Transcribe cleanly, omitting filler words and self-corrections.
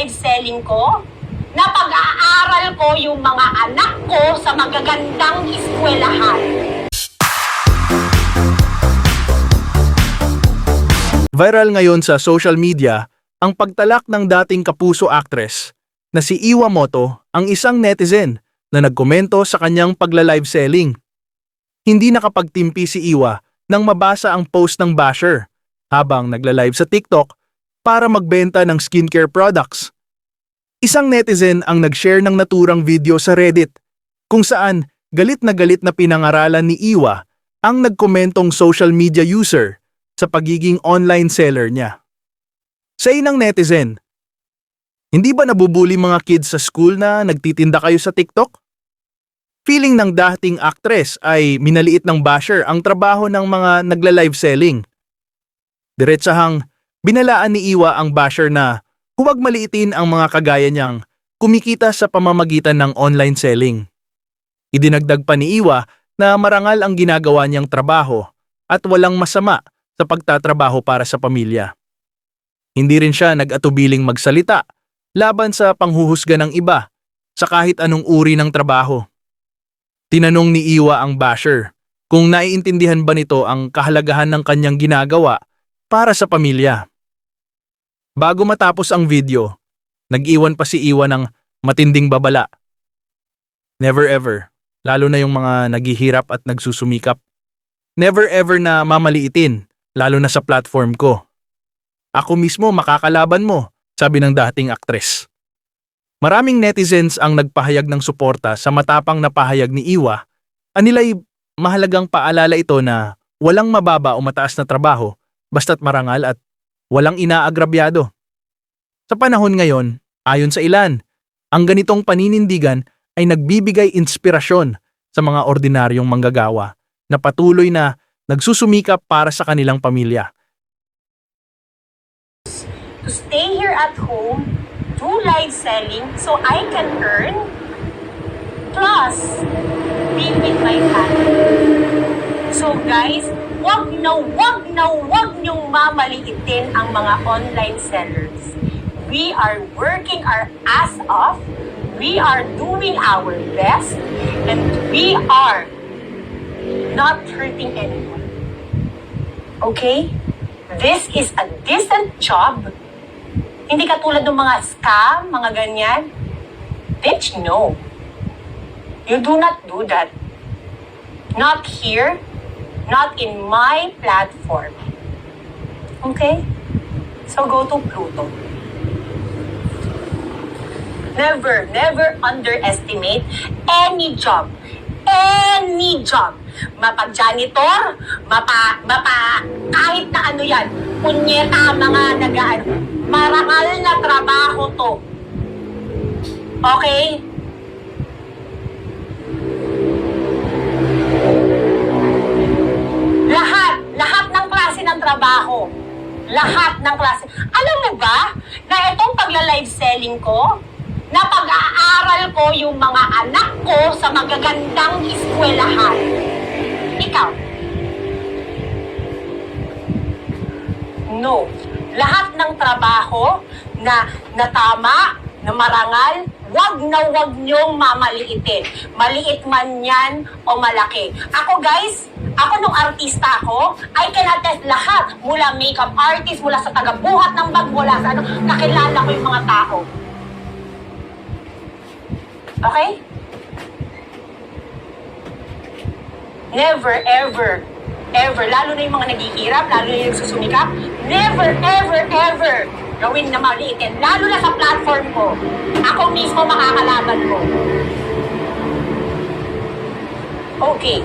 live selling ko, na pag-aaral ko yung mga anak ko sa magagandang eskwelahan. Viral ngayon sa social media ang pagtalak ng dating kapuso actress na si Iwa Moto, ang isang netizen na nagkomento sa kanyang pagla-live selling. Hindi nakapagtimpi si Iwa nang mabasa ang post ng basher habang nagla-live sa TikTok para magbenta ng skincare products. Isang netizen ang nag-share ng naturang video sa Reddit kung saan galit na pinangaralan ni Iwa ang nagkomentong social media user sa pagiging online seller niya. Sa inang netizen, hindi ba nabubuli mga kids sa school na nagtitinda kayo sa TikTok? Feeling ng dating actress ay minaliit ng basher ang trabaho ng mga nagla-live selling. Diretsahang binalaan ni Iwa ang basher na huwag maliitin ang mga kagaya niyang kumikita sa pamamagitan ng online selling. Idinagdag pa ni Iwa na marangal ang ginagawa niyang trabaho at walang masama sa pagtatrabaho para sa pamilya. Hindi rin siya nag-atubiling magsalita laban sa panghuhusga ng iba sa kahit anong uri ng trabaho. Tinanong ni Iwa ang basher kung naiintindihan ba nito ang kahalagahan ng kanyang ginagawa para sa pamilya. Bago matapos ang video, nag-iwan pa si Iwa ng matinding babala. Never ever, lalo na yung mga naghihirap at nagsusumikap. Never ever na mamaliitin, lalo na sa platform ko. Ako mismo makakalaban mo, sabi ng dating aktres. Maraming netizens ang nagpahayag ng suporta sa matapang na pahayag ni Iwa. Anila'y mahalagang paalala ito na walang mababa o mataas na trabaho basta't marangal at walang inaagrabyado. Sa panahon ngayon, ayon sa ilan, ang ganitong paninindigan ay nagbibigay inspirasyon sa mga ordinaryong manggagawa na patuloy na nagsusumikap para sa kanilang pamilya. To stay here at home, do live selling so I can earn, plus be with my family. So guys, wag niyong mamaliitin ang mga online sellers. We are working our ass off, we are doing our best, and we are not hurting anyone. Okay? This is a decent job. Hindi katulad ng mga scam, mga ganyan. Bitch, no. You do not do that. Not here. Not in my platform. Okay? So go to Pluto. Never underestimate any job. Any job. Mapa-janitor, kahit na ano yan. Punyeta, mga nagaan. Marangal na trabaho to. Okay? Lahat ng klase ng trabaho. Lahat ng klase. Alam mo ba, na itong pagla-live selling ko, na pag-aaral ko yung mga anak ko sa magagandang eskwelahan. Ikaw? No. Lahat ng trabaho na tama, na marangal, wag niyong mamaliitin. Maliit man yan o malaki. Ako guys, ako nung artista ako, I can attest lahat. Mula makeup artist, mula sa tagabuhat ng bag, mula sa ano, nakilala ko yung mga tao. Okay? Never, ever, lalo na yung mga naghihirap, lalo na yung nagsusumikap, never, ever gawin na maliitin, lalo na sa platform ko. Ako mismo makakalaban mo. Okay.